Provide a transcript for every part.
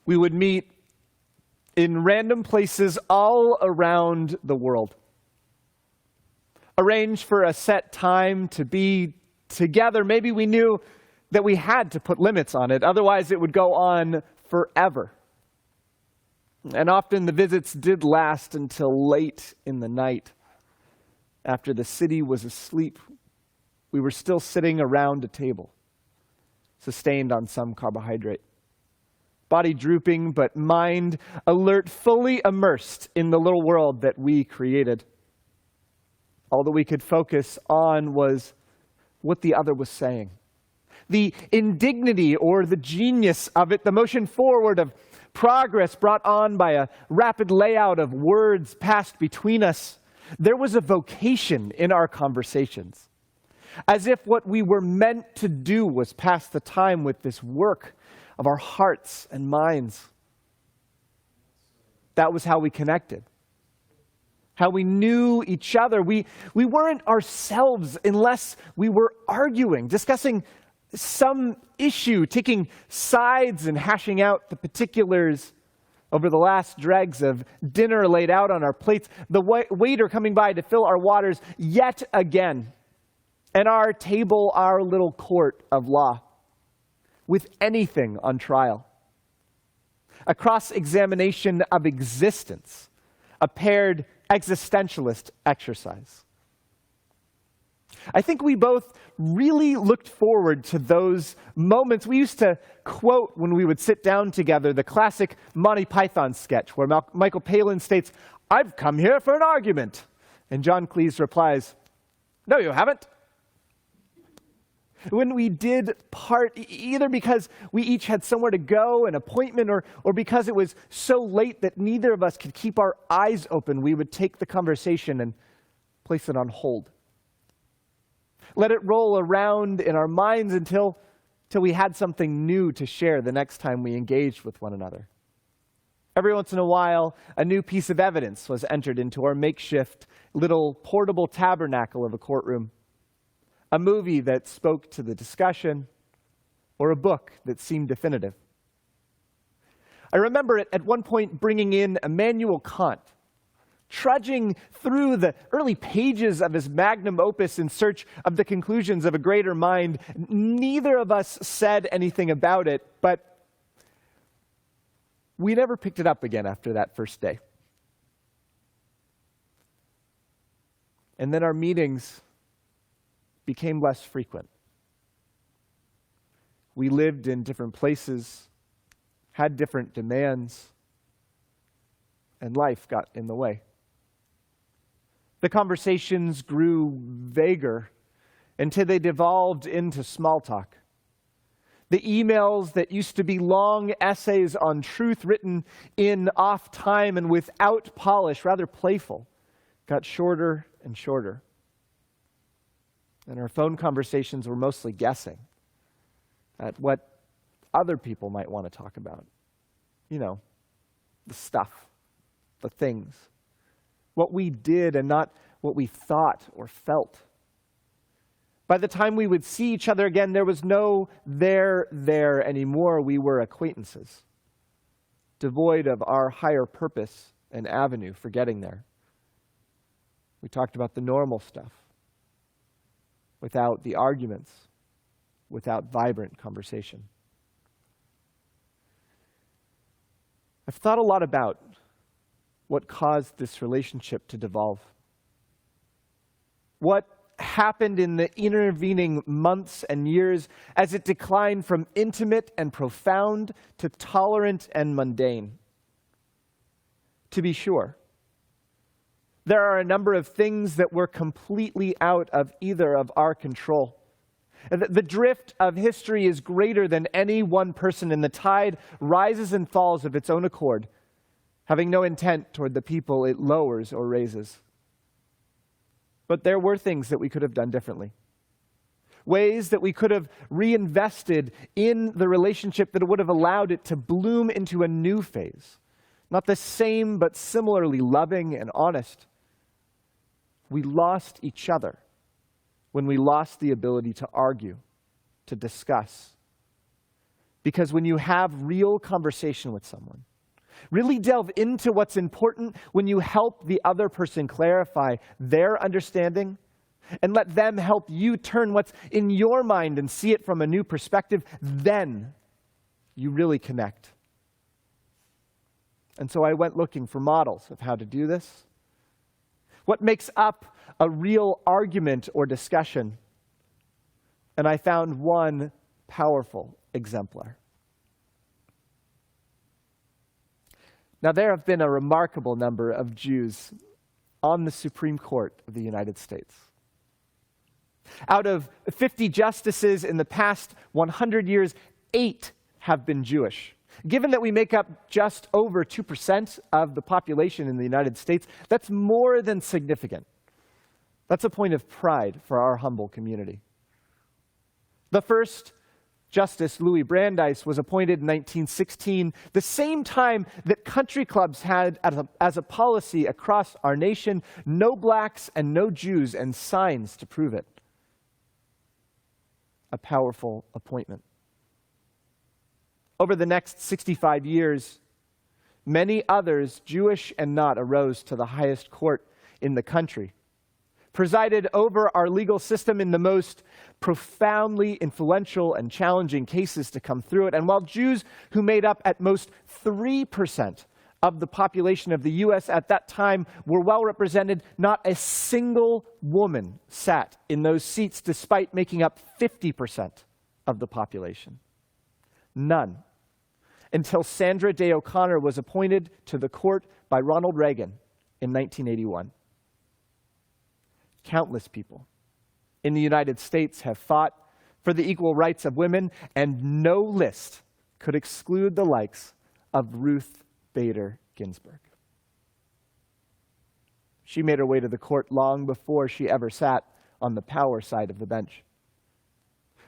We would meet in random places all around the world. Arrange for a set time to be together. Maybe we knew that we had to put limits on it, otherwise it would go on forever. And often the visits did last until late in the night. After the city was asleep, we were still sitting around a table, sustained on some carbohydrate. Body drooping, but mind alert, fully immersed in the little world that we created. All that we could focus on was what the other was saying. The indignity or the genius of it, the motion forward of progress brought on by a rapid layout of words passed between us. There was a vocation in our conversations, as if what we were meant to do was pass the time with this work of our hearts and minds. That was how we connected, how we knew each other. We weren't ourselves unless we were arguing, discussing some issue, taking sides and hashing out the particulars over the last dregs of dinner laid out on our plates, the waiter coming by to fill our waters yet again, and our table, our little court of law, with anything on trial. A cross-examination of existence, a paired existentialist exercise. I think we both really looked forward to those moments. We used to quote when we would sit down together the classic Monty Python sketch where Michael Palin states, "I've come here for an argument." And John Cleese replies, "No, you haven't." When we did part, either because we each had somewhere to go, an appointment, or because it was so late that neither of us could keep our eyes open, we would take the conversation and place it on hold. Let it roll around in our minds until we had something new to share the next time we engaged with one another. Every once in a while, a new piece of evidence was entered into our makeshift little portable tabernacle of a courtroom. A movie that spoke to the discussion, or a book that seemed definitive. I remember at one point bringing in Immanuel Kant, trudging through the early pages of his magnum opus in search of the conclusions of a greater mind. Neither of us said anything about it, but we never picked it up again after that first day. And then our meetings became less frequent. We lived in different places, had different demands, and life got in the way. The conversations grew vaguer until they devolved into small talk. The emails that used to be long essays on truth written in off time and without polish, rather playful, got shorter and shorter. And our phone conversations were mostly guessing at what other people might want to talk about. You know, the stuff, the things, what we did and not what we thought or felt. By the time we would see each other again, there was no there anymore. We were acquaintances, devoid of our higher purpose and avenue for getting there. We talked about the normal stuff, without the arguments, without vibrant conversation. I've thought a lot about what caused this relationship to devolve. What happened in the intervening months and years as it declined from intimate and profound to tolerant and mundane. To be sure, there are a number of things that were completely out of either of our control. The drift of history is greater than any one person, and the tide rises and falls of its own accord, having no intent toward the people it lowers or raises. But there were things that we could have done differently. Ways that we could have reinvested in the relationship that would have allowed it to bloom into a new phase. Not the same, but similarly loving and honest. We lost each other when we lost the ability to argue, to discuss. Because when you have real conversation with someone, really delve into what's important, when you help the other person clarify their understanding and let them help you turn what's in your mind and see it from a new perspective, then you really connect. And so I went looking for models of how to do this. What makes up a real argument or discussion? And I found one powerful exemplar. Now, there have been a remarkable number of Jews on the Supreme Court of the United States. Out of 50 justices in the past 100 years, 8 have been Jewish. Given that we make up just over 2% of the population in the United States, that's more than significant. That's a point of pride for our humble community. The first Justice Louis Brandeis was appointed in 1916, the same time that country clubs had as a policy across our nation, no blacks and no Jews, and signs to prove it. A powerful appointment. Over the next 65 years, many others, Jewish and not, arose to the highest court in the country, presided over our legal system in the most profoundly influential and challenging cases to come through it. And while Jews, who made up at most 3% of the population of the U.S. at that time, were well represented, not a single woman sat in those seats despite making up 50% of the population. None. Until Sandra Day O'Connor was appointed to the court by Ronald Reagan in 1981. Countless people in the United States have fought for the equal rights of women, and no list could exclude the likes of Ruth Bader Ginsburg. She made her way to the court long before she ever sat on the power side of the bench,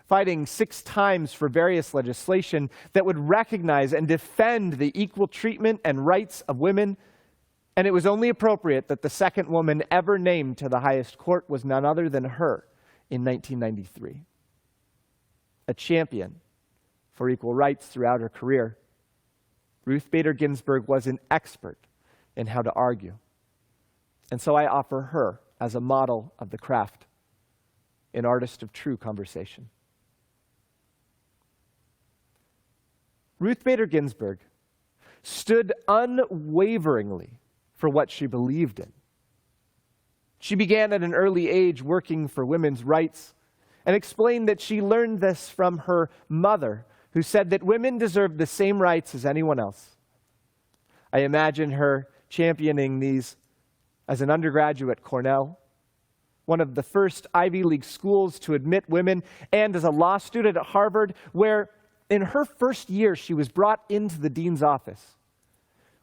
fighting 6 times for various legislation that would recognize and defend the equal treatment and rights of women. And it was only appropriate that the second woman ever named to the highest court was none other than her in 1993. A champion for equal rights throughout her career, Ruth Bader Ginsburg was an expert in how to argue. And so I offer her as a model of the craft, an artist of true conversation. Ruth Bader Ginsburg stood unwaveringly for what she believed in. She began at an early age working for women's rights and explained that she learned this from her mother, who said that women deserved the same rights as anyone else. I imagine her championing these as an undergraduate at Cornell, one of the first Ivy League schools to admit women, and as a law student at Harvard, where in her first year she was brought into the dean's office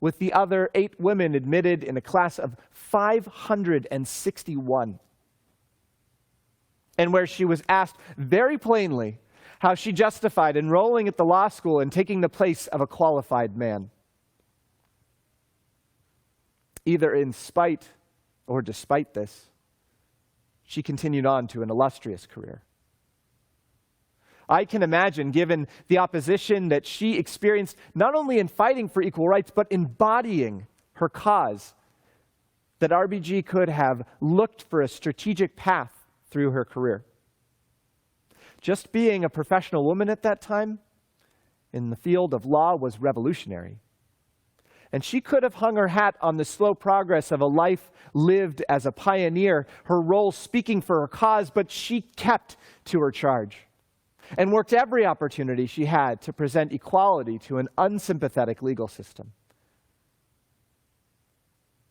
with the other 8 women admitted in a class of 561, and where she was asked very plainly how she justified enrolling at the law school and taking the place of a qualified man. Either in spite or despite this, she continued on to an illustrious career. I can imagine, given the opposition that she experienced, not only in fighting for equal rights, but embodying her cause, that RBG could have looked for a strategic path through her career. Just being a professional woman at that time in the field of law was revolutionary. And she could have hung her hat on the slow progress of a life lived as a pioneer, her role speaking for her cause, but she kept to her charge and worked every opportunity she had to present equality to an unsympathetic legal system.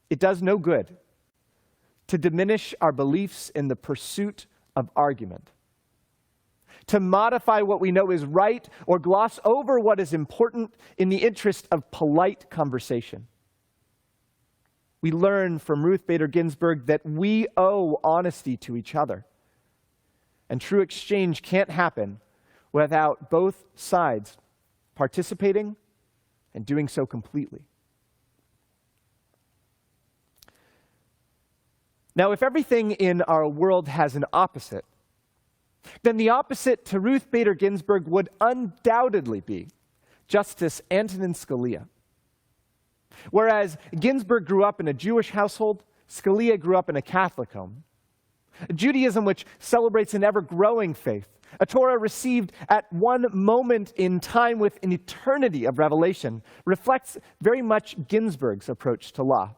It does no good to diminish our beliefs in the pursuit of argument, to modify what we know is right or gloss over what is important in the interest of polite conversation. We learn from Ruth Bader Ginsburg that we owe honesty to each other, and true exchange can't happen without both sides participating and doing so completely. Now, if everything in our world has an opposite, then the opposite to Ruth Bader Ginsburg would undoubtedly be Justice Antonin Scalia. Whereas Ginsburg grew up in a Jewish household, Scalia grew up in a Catholic home. Judaism, which celebrates an ever-growing faith, a Torah received at one moment in time with an eternity of revelation, reflects very much Ginsburg's approach to law.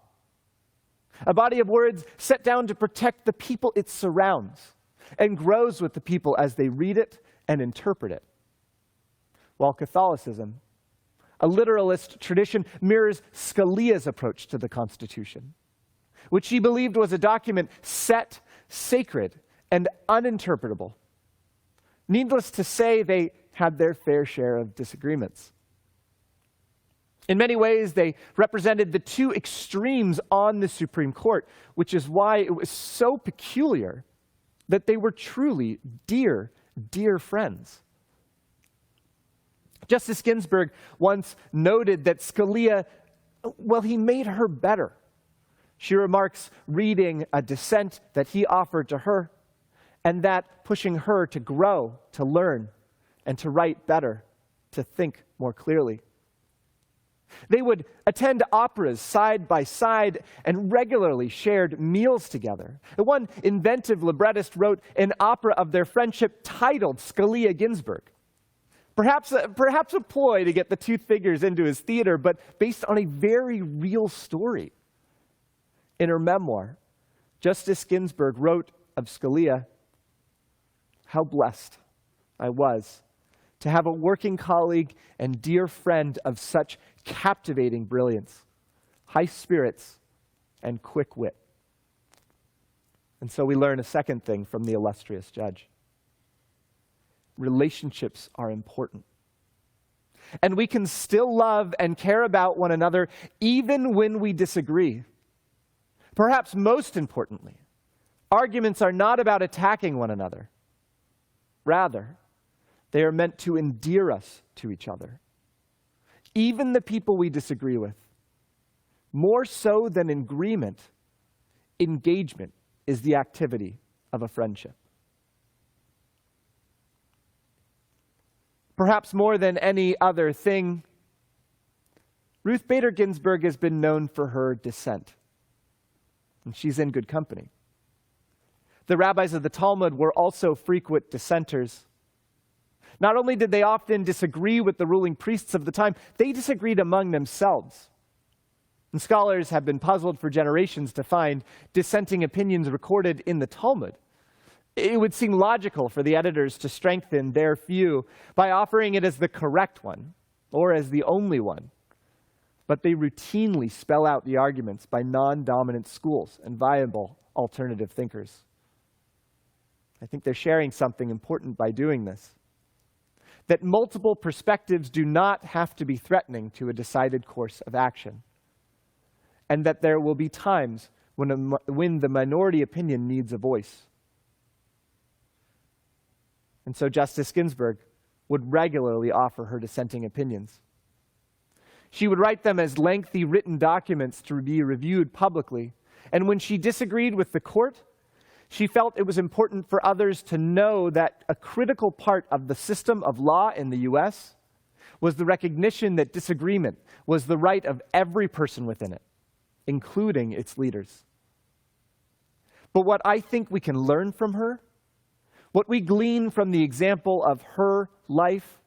A body of words set down to protect the people it surrounds and grows with the people as they read it and interpret it. While Catholicism, a literalist tradition, mirrors Scalia's approach to the Constitution, which he believed was a document set, sacred, and uninterpretable. Needless to say, they had their fair share of disagreements. In many ways, they represented the two extremes on the Supreme Court, which is why it was so peculiar that they were truly dear, dear friends. Justice Ginsburg once noted that Scalia, well, he made her better. She remarks, reading a dissent that he offered to her, and that pushing her to grow, to learn, and to write better, to think more clearly. They would attend operas side by side and regularly shared meals together. One inventive librettist wrote an opera of their friendship titled Scalia Ginsburg. Perhaps a ploy to get the two figures into his theater, but based on a very real story. In her memoir, Justice Ginsburg wrote of Scalia, "How blessed I was to have a working colleague and dear friend of such captivating brilliance, high spirits, and quick wit." And so we learn a second thing from the illustrious judge. Relationships are important. And we can still love and care about one another even when we disagree. Perhaps most importantly, arguments are not about attacking one another. Rather, they are meant to endear us to each other. Even the people we disagree with. More so than agreement, engagement is the activity of a friendship. Perhaps more than any other thing, Ruth Bader Ginsburg has been known for her dissent. And she's in good company. The rabbis of the Talmud were also frequent dissenters. Not only did they often disagree with the ruling priests of the time, they disagreed among themselves. And scholars have been puzzled for generations to find dissenting opinions recorded in the Talmud. It would seem logical for the editors to strengthen their view by offering it as the correct one, or as the only one. But they routinely spell out the arguments by non-dominant schools and viable alternative thinkers. I think they're sharing something important by doing this. That multiple perspectives do not have to be threatening to a decided course of action. And that there will be times when the minority opinion needs a voice. And so Justice Ginsburg would regularly offer her dissenting opinions. She would write them as lengthy written documents to be reviewed publicly. And when she disagreed with the court, she felt it was important for others to know that a critical part of the system of law in the U.S. was the recognition that disagreement was the right of every person within it, including its leaders. But what I think we can learn from her, what we glean from the example of her life,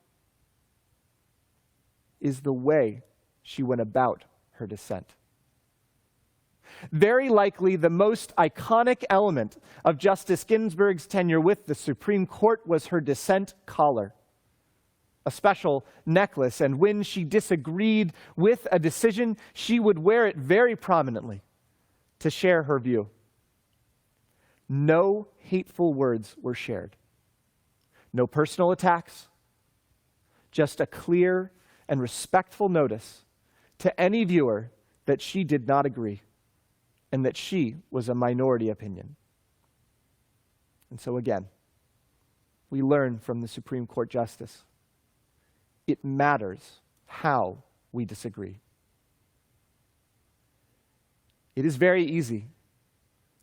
is the way she went about her dissent. Very likely, the most iconic element of Justice Ginsburg's tenure with the Supreme Court was her dissent collar, a special necklace, and when she disagreed with a decision, she would wear it very prominently to share her view. No hateful words were shared. No personal attacks, just a clear and respectful notice to any viewer that she did not agree and that she was a minority opinion. And so again, we learn from the Supreme Court Justice. It matters how we disagree. It is very easy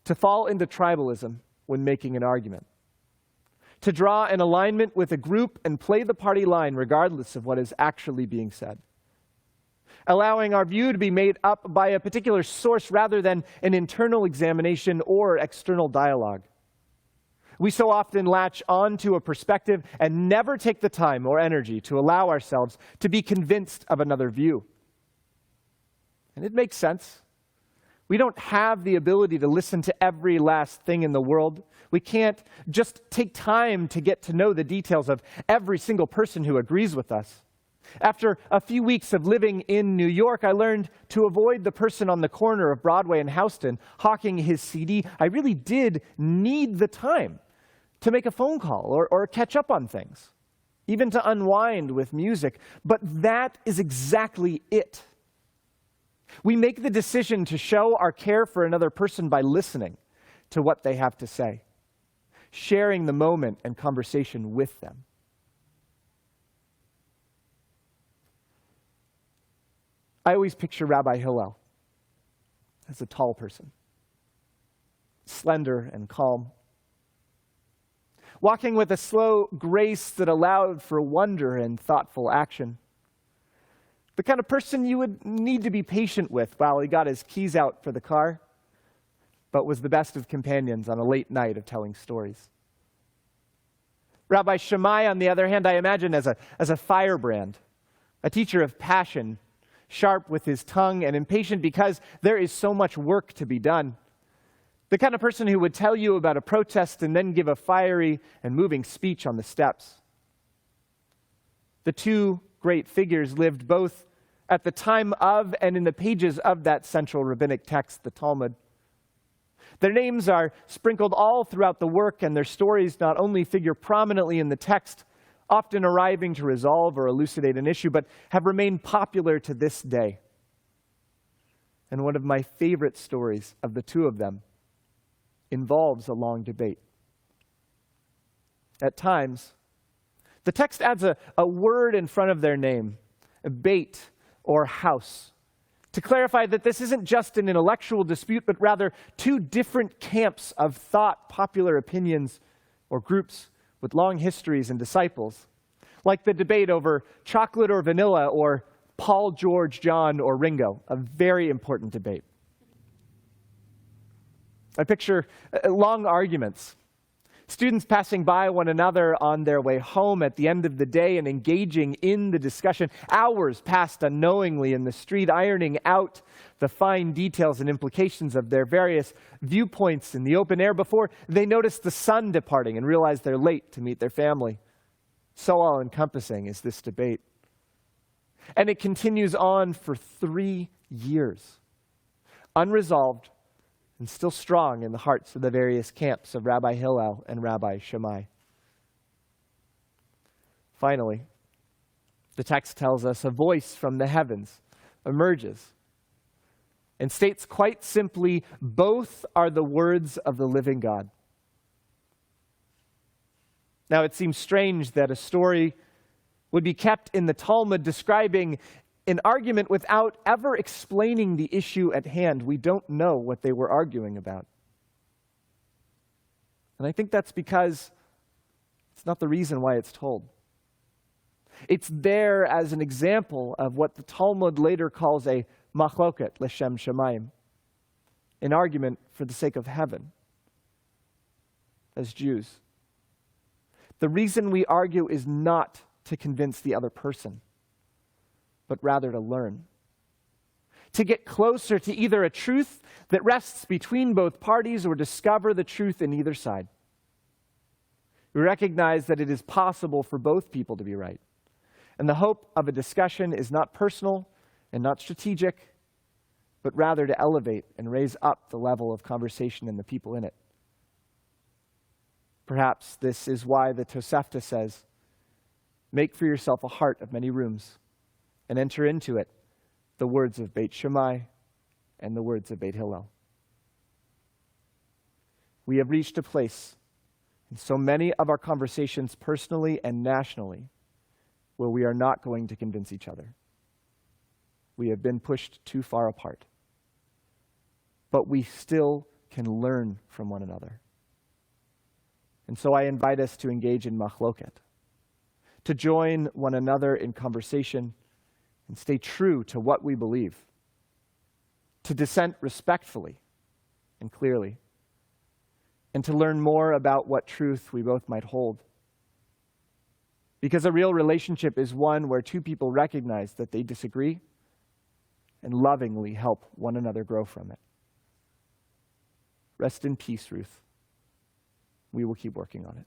to fall into tribalism when making an argument, to draw an alignment with a group and play the party line regardless of what is actually being said, allowing our view to be made up by a particular source rather than an internal examination or external dialogue. We so often latch onto a perspective and never take the time or energy to allow ourselves to be convinced of another view. And it makes sense. We don't have the ability to listen to every last thing in the world. We can't just take time to get to know the details of every single person who agrees with us. After a few weeks of living in New York, I learned to avoid the person on the corner of Broadway and Houston hawking his CD. I really did need the time to make a phone call or catch up on things, even to unwind with music. But that is exactly it. We make the decision to show our care for another person by listening to what they have to say, sharing the moment and conversation with them. I always picture Rabbi Hillel as a tall person, slender and calm, walking with a slow grace that allowed for wonder and thoughtful action. The kind of person you would need to be patient with while he got his keys out for the car, but was the best of companions on a late night of telling stories. Rabbi Shammai, on the other hand, I imagine as a firebrand, a teacher of passion, sharp with his tongue and impatient because there is so much work to be done. The kind of person who would tell you about a protest and then give a fiery and moving speech on the steps. The two great figures lived both at the time of and in the pages of that central rabbinic text, the Talmud. Their names are sprinkled all throughout the work, and their stories not only figure prominently in the text, often arriving to resolve or elucidate an issue, but have remained popular to this day. And one of my favorite stories of the two of them involves a long debate. At times, the text adds a word in front of their name, a beit or house, to clarify that this isn't just an intellectual dispute, but rather two different camps of thought, popular opinions, or groups with long histories and disciples, like the debate over chocolate or vanilla, or Paul, George, John, or Ringo, a very important debate. I picture long arguments, students passing by one another on their way home at the end of the day and engaging in the discussion, hours passed unknowingly in the street, ironing out the fine details and implications of their various viewpoints in the open air before they notice the sun departing and realize they're late to meet their family. So all-encompassing is this debate. And it continues on for 3 years, unresolved and still strong in the hearts of the various camps of Rabbi Hillel and Rabbi Shammai. Finally, the text tells us a voice from the heavens emerges and states quite simply, both are the words of the living God. Now, it seems strange that a story would be kept in the Talmud describing an argument without ever explaining the issue at hand. We don't know what they were arguing about. And I think that's because it's not the reason why it's told. It's there as an example of what the Talmud later calls a machloket l'shem shamayim, an argument for the sake of heaven. As Jews, the reason we argue is not to convince the other person, but rather to learn, to get closer to either a truth that rests between both parties or discover the truth in either side. We recognize that it is possible for both people to be right, and the hope of a discussion is not personal and not strategic, but rather to elevate and raise up the level of conversation and the people in it. Perhaps this is why the Tosefta says, "Make for yourself a heart of many rooms, and enter into it the words of Beit Shammai and the words of Beit Hillel." We have reached a place in so many of our conversations, personally and nationally, where we are not going to convince each other. We have been pushed too far apart. But we still can learn from one another. And so I invite us to engage in machloket, to join one another in conversation and stay true to what we believe, to dissent respectfully and clearly, and to learn more about what truth we both might hold. Because a real relationship is one where two people recognize that they disagree and lovingly help one another grow from it. Rest in peace, Ruth. We will keep working on it.